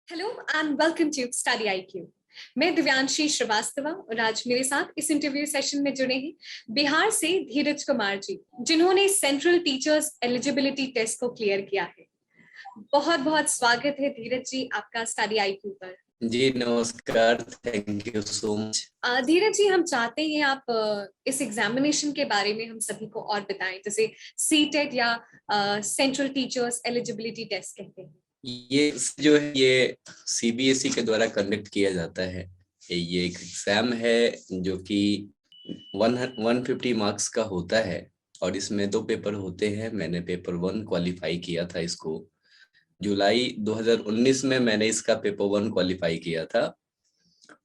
Hello and welcome to study IQ. मैं दिव्यांशी श्रीवास्तव और आज मेरे साथ इस इंटरव्यू सेशन में जुड़े हैं बिहार से धीरज कुमार जी, जिन्होंने सेंट्रल टीचर्स एलिजिबिलिटी टेस्ट को क्लियर किया है। बहुत बहुत स्वागत है धीरज जी आपका स्टडी आईक्यू पर। जी नमस्कार, thank you so much. Dheeraj जी, हम चाहते हैं आप इस एग्जामिनेशन के बारे में हम सभी को और बताएं, जैसे सीटेट या सेंट्रल टीचर्स एलिजिबिलिटी टेस्ट कहते हैं। ये जो है ये सीबीएसई के द्वारा कंडक्ट किया जाता है। ये एक एग्जाम है जो कि 150 मार्क्स का होता है और इसमें 2 पेपर होते हैं। मैंने पेपर 1 क्वालिफाई किया था। इसको जुलाई 2019 में मैंने इसका पेपर 1 क्वालिफाई किया था।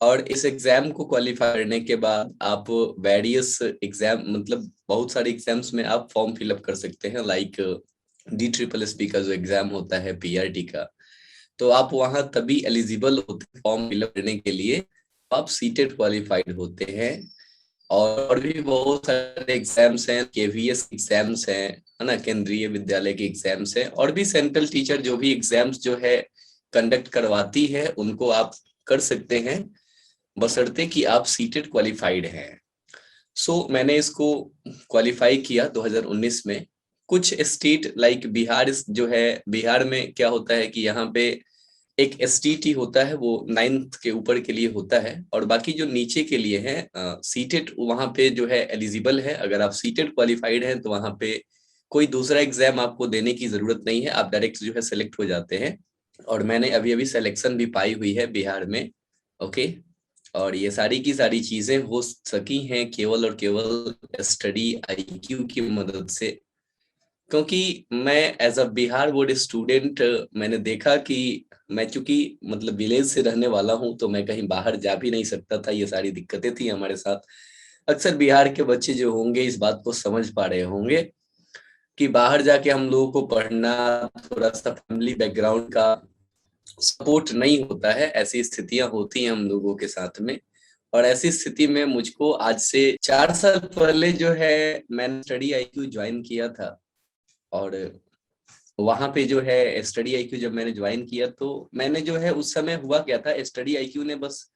और इस एग्जाम को क्वालिफाई करने के बाद आप वेरियस एग्जाम मतलब बहुत सारे एग्जाम्स में आप फॉर्म फिलअप कर सकते हैं। लाइक DSSS का जो एग्जाम होता है PRT का, तो आप वहां तभी एलिजिबल होते हैं फॉर्म फिलअप करने के लिए, आप सीटेट क्वालिफाइड होते हैं। और भी बहुत सारे एग्जाम्स हैं, KVS एग्जाम्स हैं, है ना, केंद्रीय विद्यालय के एग्जाम्स हैं, और भी सेंट्रल टीचर जो भी एग्जाम्स जो है कंडक्ट करवाती है उनको आप कर सकते हैं, बशर्ते कि आप सीटेट क्वालिफाइड हैं। मैंने इसको क्वालिफाई किया 2019 में। कुछ स्टेट लाइक बिहार जो है, बिहार में क्या होता है कि यहाँ पे एक STT होता है, वो 9th के ऊपर के लिए होता है, और बाकी जो नीचे के लिए है सीटेट वहाँ पे जो है एलिजिबल है। अगर आप सीटेट क्वालिफाइड हैं तो वहाँ पे कोई दूसरा एग्जाम आपको देने की जरूरत नहीं है, आप डायरेक्ट जो है सेलेक्ट हो जाते हैं। और मैंने अभी अभी सिलेक्शन भी पाई हुई है बिहार में। ओके। और ये सारी की सारी चीजें हो सकी हैं केवल और केवल स्टडी IQ की मदद से। क्योंकि मैं as a Bihar board student मैंने देखा कि मैं चूंकि मतलब विलेज से रहने वाला हूं, तो मैं कहीं बाहर जा भी नहीं सकता था। ये सारी दिक्कतें थी हमारे साथ। अक्सर बिहार के बच्चे जो होंगे इस बात को समझ पा रहे होंगे कि बाहर जाके हम लोगों को पढ़ना, थोड़ा सा फैमिली बैकग्राउंड का सपोर्ट नहीं होता है। ऐसी स्थितियां होती हैं हम लोगों के साथ में। और ऐसी स्थिति में मुझको आज से 4 साल पहले जो है मैंने स्टडी IQ ज्वाइन किया था। और वहां पे जो है स्टडी IQ जब मैंने ज्वाइन किया तो मैंने जो है उस समय हुआ क्या था, स्टडी IQ ने बस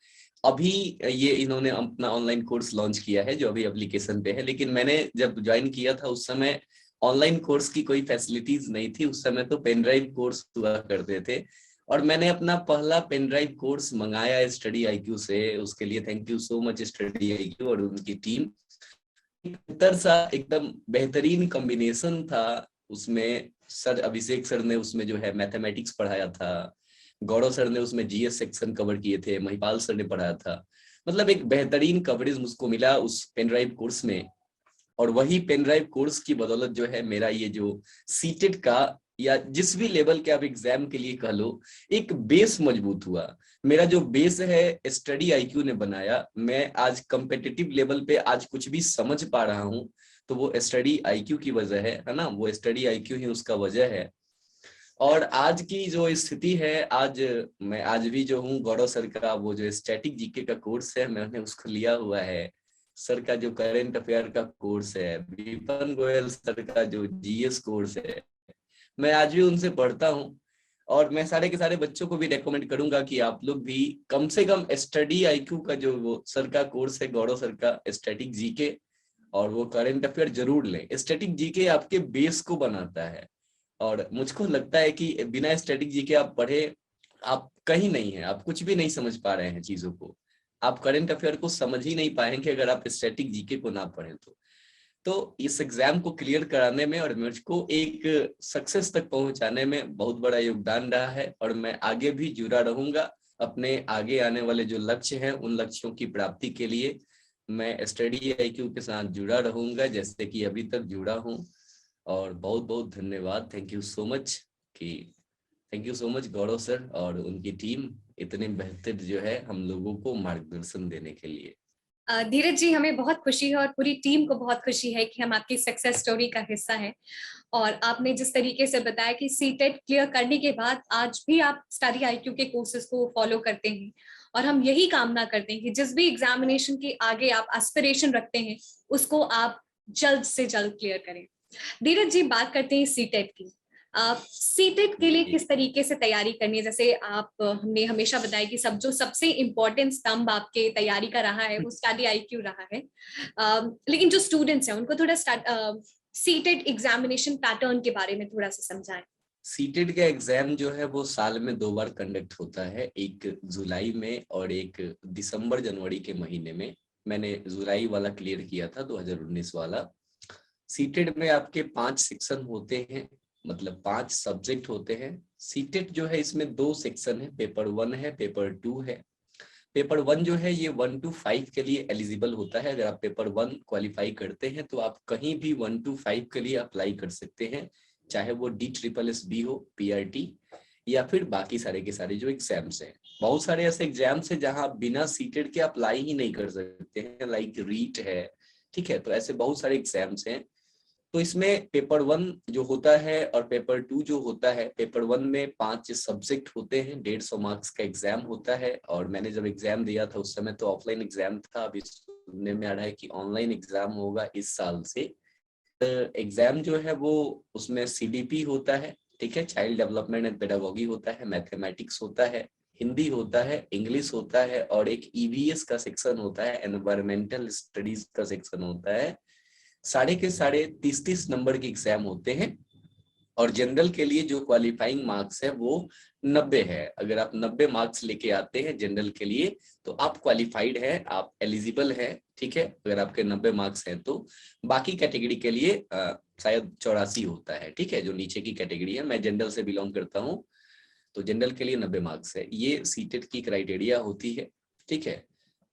अभी ये इन्होंने अपना ऑनलाइन कोर्स लॉन्च किया है जो अभी एप्लीकेशन पे है। लेकिन मैंने जब ज्वाइन किया था उस समय ऑनलाइन कोर्स की कोई फैसिलिटीज नहीं थी। उस समय तो पेन ड्राइव कोर्स हुआ करते थे। और मैंने अपना पहला पेन ड्राइव कोर्स मंगाया स्टडी IQ से। उसके लिए thank you so much study IQ और उनकी टीम। बेहतर सा एकदम बेहतरीन कॉम्बिनेशन था उसमें। सर अभिषेक सर ने उसमें जो है मैथमेटिक्स पढ़ाया था, गौरव सर ने उसमें GS सेक्शन कवर किए थे, महिपाल सर ने पढ़ाया था। मतलब एक बेहतरीन कवरेज मुझको मिला उस पेन ड्राइव कोर्स में। और वही पेन ड्राइव कोर्स की बदौलत जो है मेरा ये जो सीटेट का या जिस भी लेवल के आप एग्जाम के लिए कह लो, एक बेस मजबूत हुआ। मेरा जो बेस है स्टडी IQ ने बनाया। मैं आज कंपेटिटिव लेवल पे आज कुछ भी समझ पा रहा हूँ तो वो स्टडी IQ की वजह है ना, वो स्टडी IQ ही उसका वजह है। और आज की जो स्थिति है, आज मैं आज भी जो हूँ, गौरव सर का वो जो स्टैटिक GK का कोर्स है मैंने उसको लिया हुआ है। सर का जो करंट अफेयर का कोर्स है, विपन गोयल सर का जो GS कोर्स है, मैं आज भी उनसे पढ़ता हूँ। और मैं सारे के सारे बच्चों को भी रेकमेंड करूंगा कि आप लोग भी कम से कम स्टडी IQ का जो वो सर का कोर्स है, गौरव सर का स्टैटिक GK और वो करंट अफेयर जरूर लें। स्टैटिक GK आपके बेस को बनाता है। और मुझको लगता है कि बिना स्टैटिक GK आप पढ़े आप कहीं नहीं है, आप कुछ भी नहीं समझ पा रहे हैं चीजों को। आप करंट अफेयर को समझ ही नहीं पाएंगे अगर आप स्टैटिक GK को ना पढ़ें तो इस एग्जाम को क्लियर कराने में और मुझको एक सक्सेस तक पहुंचाने में बहुत बड़ा योगदान रहा है। और मैं आगे भी जुड़ा रहूंगा अपने आगे आने वाले जो लक्ष्य हैं उन लक्ष्यों की प्राप्ति के लिए। मैं स्टडी IQ के साथ जुड़ा रहूंगा जैसे कि अभी तक जुड़ा हूं। और बहुत बहुत धन्यवाद, थैंक यू सो मच कि thank you so much Gaurav sir और उनकी टीम इतने बेहतर जो है हम लोगों को मार्गदर्शन देने के लिए। धीरज जी, हमें बहुत खुशी है और पूरी टीम को बहुत खुशी है कि हम आपकी सक्सेस स्टोरी का हिस्सा है। और आपने जिस तरीके से बताया कि सीटेट क्लियर करने के बाद आज भी आप स्टडी IQ के कोर्सेज को फॉलो करते हैं, और हम यही कामना करते हैं कि जिस भी एग्जामिनेशन के आगे आप एस्पिरेशन रखते हैं उसको आप जल्द से जल्द क्लियर करें। धीरज जी, बात करते हैं सीटेट की। सीटेट के लिए किस तरीके से तैयारी करनी है? जैसे आप हमने हमेशा बताया कि सब जो सबसे इम्पोर्टेंट स्तंभ आपके तैयारी का रहा है वो स्टडी आईक्यू रहा है, लेकिन जो स्टूडेंट्स हैं उनको थोड़ा सीटेट एग्जामिनेशन पैटर्न के बारे में थोड़ा सा समझाएं। सीटेट का एग्जाम जो है वो साल में 2 बार कंडक्ट होता है, एक जुलाई में और एक दिसंबर जनवरी के महीने में। मैंने जुलाई वाला क्लियर किया था, 2019 वाला। सीटेट में आपके 5 सेक्शन होते हैं, मतलब 5 सब्जेक्ट होते हैं। सीटेट जो है इसमें 2 सेक्शन है, पेपर 1 है, पेपर 2 है। पेपर 1 जो है ये 1 to 5 के लिए एलिजिबल होता है। अगर आप पेपर 1 क्वालिफाई करते हैं तो आप कहीं भी 1 to 5 के लिए अप्लाई कर सकते हैं, चाहे वो DSSB हो, PRT, या फिर बाकी सारे के सारे जो एग्जाम्स हैं। बहुत सारे ऐसे एग्जाम्स हैं जहां आप बिना सीटेट के अप्लाई ही नहीं कर सकते हैं, लाइक रीट है, ठीक है। तो ऐसे बहुत सारे एग्जाम्स हैं। तो इसमें पेपर 1 जो होता है और पेपर 2 जो होता है, पेपर 1 में 5 सब्जेक्ट होते हैं, 150 मार्क्स का एग्जाम होता है। और मैंने जब एग्जाम दिया था उस समय तो ऑफलाइन एग्जाम था, अभी सुनने में आ रहा है कि ऑनलाइन एग्जाम होगा इस साल से। एग्जाम जो है वो उसमें CDP होता है, ठीक है, चाइल्ड डेवलपमेंट एंड पेडागोगी होता है, मैथमेटिक्स होता है, हिंदी होता है, इंग्लिश होता है, और एक EVS का सेक्शन होता है, एनवायरमेंटल स्टडीज का सेक्शन होता है। साढ़े के साढ़े 30-30 नंबर के एग्जाम होते हैं। और जनरल के लिए जो क्वालिफाइंग मार्क्स है वो 90 है। अगर आप 90 मार्क्स लेके आते हैं जनरल के लिए तो आप क्वालिफाइड हैं, आप एलिजिबल हैं, ठीक है, अगर आपके 90 मार्क्स हैं तो। बाकी कैटेगरी के लिए शायद 84 होता है, ठीक है, जो नीचे की कैटेगरी है। मैं जनरल से बिलोंग करता हूँ, तो जनरल के लिए 90 मार्क्स है। ये सीटेट की क्राइटेरिया होती है, ठीक है।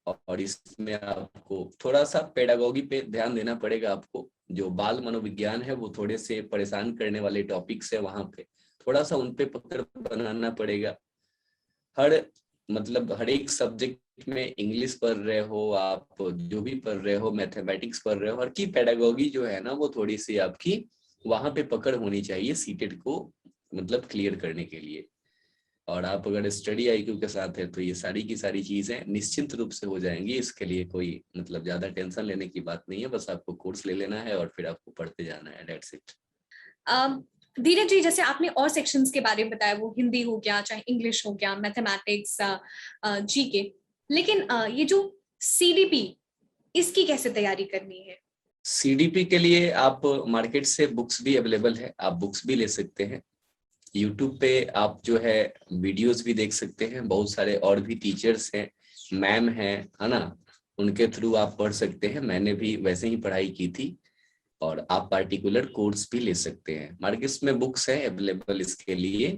और इसमें आपको थोड़ा सा पेडागोगी पे ध्यान देना पड़ेगा। आपको जो बाल मनोविज्ञान है वो थोड़े से परेशान करने वाले टॉपिक्स है, वहां पे थोड़ा सा उन पे पकड़ बनाना पड़ेगा। हर मतलब हर एक सब्जेक्ट में, इंग्लिश पढ़ रहे हो आप, जो भी पढ़ रहे हो, मैथमेटिक्स पढ़ रहे हो, हर की पेडागोगी जो है ना वो थोड़ी सी आपकी वहां पे पकड़ होनी चाहिए सीटेट को मतलब क्लियर करने के लिए। और आप अगर स्टडी आईक्यू के साथ है तो ये सारी की सारी चीजें निश्चिंत रूप से हो जाएंगी। इसके लिए कोई मतलब ज्यादा टेंशन लेने की बात नहीं है, बस आपको कोर्स ले लेना है और फिर आपको पढ़ते जाना है, दैट्स इट। धीरज जी, जैसे आपने और सेक्शंस के बारे में बताया, वो हिंदी हो गया, चाहे इंग्लिश हो गया, मैथमेटिक्स, GK, लेकिन ये जो CDP, इसकी कैसे तैयारी करनी है? CDP के लिए आप मार्केट से बुक्स भी अवेलेबल है, आप बुक्स भी ले सकते हैं। यूट्यूब पे आप जो है वीडियोस भी देख सकते हैं, बहुत सारे और भी टीचर्स हैं, मैम है ना, उनके थ्रू आप पढ़ सकते हैं। मैंने भी वैसे ही पढ़ाई की थी। और आप पार्टिकुलर कोर्स भी ले सकते हैं, मार्केट्स में बुक्स है अवेलेबल इसके लिए।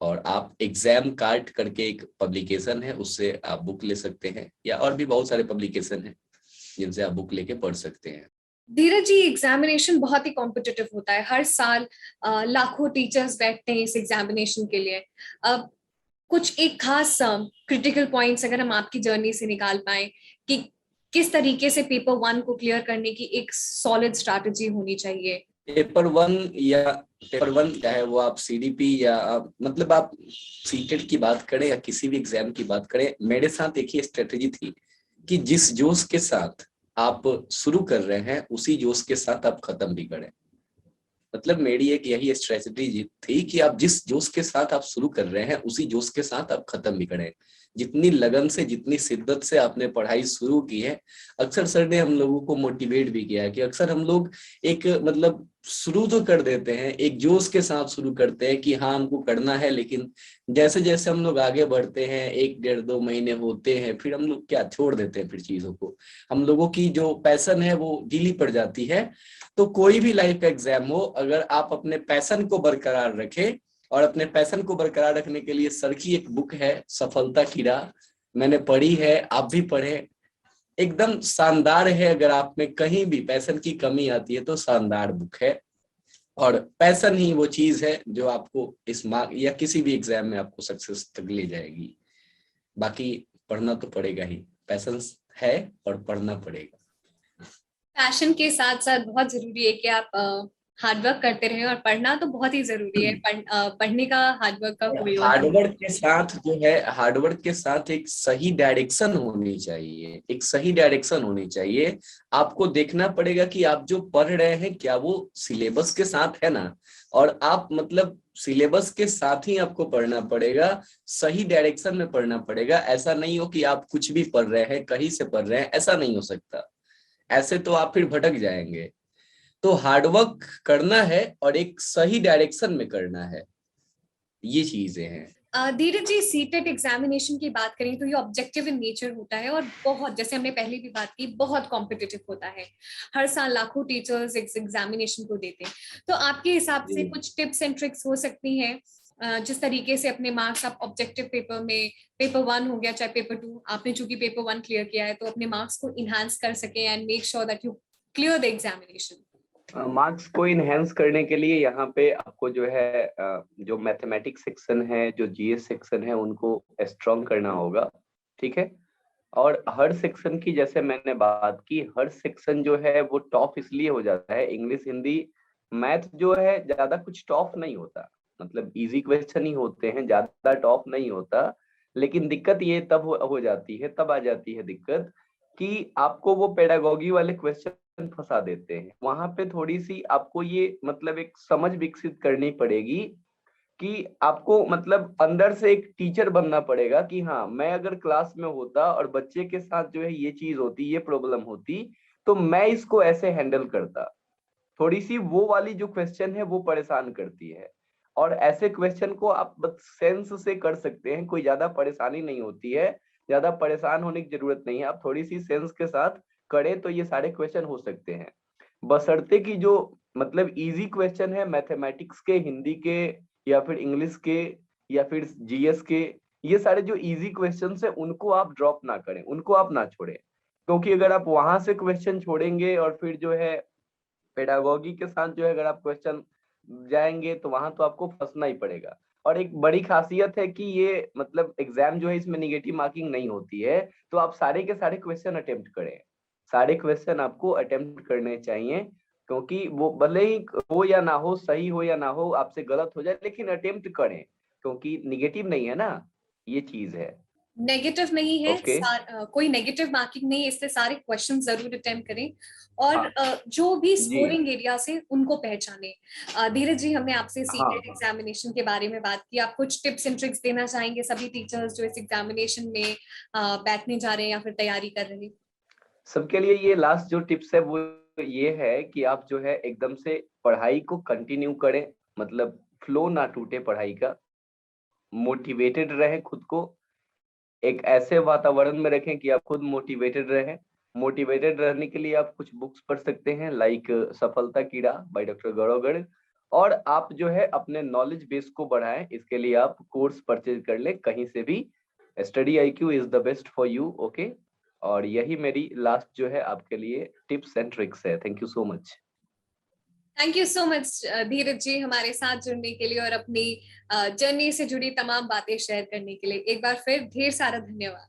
और आप एग्जाम कार्ड करके एक पब्लिकेशन है, उससे आप बुक ले सकते हैं, या और भी बहुत सारे पब्लिकेशन हैं जिनसे आप बुक लेके पढ़ सकते हैं। धीरज जी, एग्जामिनेशन बहुत ही कॉम्पिटिटिव होता है, हर साल लाखों टीचर्स बैठते हैं इस एग्जामिनेशन के लिए। अब कुछ एक खास क्रिटिकल पॉइंट्स अगर हम आपकी जर्नी से निकाल पाए कि किस तरीके से पेपर 1 को क्लियर करने की एक सॉलिड स्ट्रैटेजी होनी चाहिए। पेपर वन चाहे वो आप CDP या मतलब आप सीटेट की बात करें या किसी भी एग्जाम की बात करें, मेरे साथ एक ही स्ट्रेटेजी थी कि जिस जोश के साथ आप शुरू कर रहे हैं उसी जोश के साथ आप खत्म भी करें। मतलब मेरी एक यही स्ट्रेटजी थी कि आप जिस जोश के साथ आप शुरू कर रहे हैं उसी जोश के साथ आप खत्म भी करें। जितनी लगन से, जितनी शिद्दत से आपने पढ़ाई शुरू की है, अक्सर सर ने हम लोगों को मोटिवेट भी किया है कि अक्सर हम लोग एक मतलब शुरू तो कर देते हैं, एक जोश के साथ शुरू करते हैं कि हाँ हमको करना है, लेकिन जैसे जैसे हम लोग आगे बढ़ते हैं, 1-1.5-2 महीने होते हैं, फिर हम लोग क्या छोड़ देते हैं फिर चीजों को। हम लोगों की जो पैशन है वो ढीली पड़ जाती है। तो कोई भी लाइफ का एग्जाम हो, अगर आप अपने पैशन को बरकरार रखें, और अपने पैशन को बरकरार रखने के लिए सर की एक बुक है सफलता की राह, मैंने पढ़ी है, आप भी पढ़े, एकदम शानदार है। अगर आप में कहीं भी पैशन की कमी आती है तो शानदार बुक है। और पैशन ही वो चीज है जो आपको इस मार्क या किसी भी एग्जाम में आपको सक्सेस तक ले जाएगी। बाकी पढ़ना तो पड़ेगा ही, पैशन है और पढ़ना पड़ेगा। पैशन के साथ साथ बहुत जरूरी है कि आप हार्डवर्क करते रहे, और पढ़ना तो बहुत ही जरूरी है। पढ़ने का, हार्डवर्क का कोई वो नहीं। हार्डवर्क के साथ जो है, हार्डवर्क के साथ एक सही डायरेक्शन होनी चाहिए, एक सही डायरेक्शन होनी चाहिए। आपको देखना पड़ेगा कि आप जो पढ़ रहे हैं क्या वो सिलेबस के साथ है ना, और आप मतलब सिलेबस के साथ ही आपको पढ़ना पड़ेगा, सही डायरेक्शन में पढ़ना पड़ेगा। ऐसा नहीं हो कि आप कुछ भी पढ़ रहे हैं, कहीं से पढ़ रहे हैं, ऐसा नहीं हो सकता। ऐसे तो आप फिर भटक जाएंगे। तो हार्डवर्क करना है और एक सही डायरेक्शन में करना है, ये चीजें हैं। धीरज जी, सीटेट एग्जामिनेशन की बात करें तो ये ऑब्जेक्टिव इन नेचर होता है, और बहुत, जैसे हमने पहले भी बात की, बहुत कॉम्पिटिटिव होता है। हर साल लाखों टीचर्स इस एग्जामिनेशन को देते हैं। तो आपके हिसाब से कुछ टिप्स एंड ट्रिक्स हो सकती हैं, जिस तरीके से अपने मार्क्स आप ऑब्जेक्टिव पेपर में, पेपर 1 हो गया चाहे पेपर 2, आपने चूंकि पेपर 1 क्लियर किया है, तो अपने मार्क्स को इनहांस कर सके and make sure that you clear the examination. Marks को इनहेंस करने के लिए यहाँ पे आपको जो है जो मैथमेटिक्स सेक्शन है, जो जीएस सेक्शन है, उनको स्ट्रॉन्ग करना होगा। ठीक है। और हर सेक्शन की, जैसे मैंने बात की, हर सेक्शन जो है वो टॉप इसलिए हो जाता है, इंग्लिश, हिंदी, मैथ जो है ज्यादा कुछ टॉप नहीं होता, मतलब इजी क्वेश्चन ही होते हैं, ज्यादा टॉप नहीं होता। लेकिन दिक्कत ये तब हो जाती है, तब आ जाती है दिक्कत कि आपको वो पेडागोगी वाले क्वेश्चन फंसा देते हैं। वहां पे थोड़ी सी आपको ये मतलब एक समझ विकसित करनी पड़ेगी कि आपको मतलब अंदर से एक टीचर बनना पड़ेगा कि हाँ, मैं अगर क्लास में होता और बच्चे के साथ जो है ये चीज होती, ये प्रॉब्लम होती, तो मैं इसको ऐसे हैंडल करता। थोड़ी सी वो वाली जो क्वेश्चन है वो परेशान करती है, और ऐसे क्वेश्चन को आप बस सेंस से कर सकते हैं, कोई ज्यादा परेशानी नहीं होती है, ज्यादा परेशान होने की जरूरत नहीं है। आप थोड़ी सी सेंस के साथ करें तो ये सारे क्वेश्चन हो सकते हैं, बशर्ते कि जो मतलब इजी क्वेश्चन है मैथमेटिक्स के, हिंदी के, या फिर इंग्लिश के, या फिर जीएस के, ये सारे जो इजी क्वेश्चंस है उनको आप ड्रॉप ना करें, उनको आप ना छोड़ें। क्योंकि अगर आप वहां से क्वेश्चन छोड़ेंगे और फिर जो है पेडागोगी के साथ जो है अगर आप क्वेश्चन जाएंगे, तो वहां तो आपको फंसना ही पड़ेगा। और एक बड़ी खासियत है कि ये मतलब एग्जाम जो है इसमें निगेटिव मार्किंग नहीं होती है, तो आप सारे के सारे क्वेश्चन अटेम्प्ट करें, सारे क्वेश्चन आपको अटेम्प्ट करने चाहिए। क्योंकि वो भले ही हो या ना हो, सही हो या ना हो, आपसे गलत हो जाए, लेकिन अटेम्प्ट करें, क्योंकि निगेटिव नहीं है ना, ये चीज है। नेगेटिव नहीं है, ओके। कोई नेगेटिव मार्किंग नहीं है, इसलिए सारे क्वेश्चन जरूर अटेम्प्ट करें, और हाँ जो भी जी। स्कोरिंग एरिया से उनको पहचाने। धीरज जी, हमने आपसे हाँ सीटेट हाँ। एग्जामिनेशन के बारे में बात की। आप कुछ टिप्स एंड ट्रिक्स देना चाहेंगे सभी टीचर्स जो इस एग्जामिनेशन में बैठने जा रहे हैं या फिर तैयारी कर रहे हैं? सबके लिए ये लास्ट जो टिप्स है वो ये है कि आप जो है एकदम से पढ़ाई को कंटिन्यू करें, मतलब फ्लो ना टूटे पढ़ाई का, मोटिवेटेड रहें खुद को, एक ऐसे वातावरण में रखें कि आप खुद मोटिवेटेड रहें। मोटिवेटेड रहने के लिए आप कुछ बुक्स पढ़ सकते हैं, लाइक सफलता कीड़ा बाय डॉक्टर गौरव। और आप जो है अपने नॉलेज बेस को बढ़ाएं, इसके लिए आप कोर्स परचेज कर लें कहीं से भी। Study IQ is the best for you. Okay. और यही मेरी लास्ट जो है आपके लिए टिप्स एंड ट्रिक्स है। Thank you so much. Thank you so much Dheeraj ji, हमारे साथ जुड़ने के लिए और अपनी जर्नी से जुड़ी तमाम बातें शेयर करने के लिए। एक बार फिर ढेर सारा धन्यवाद।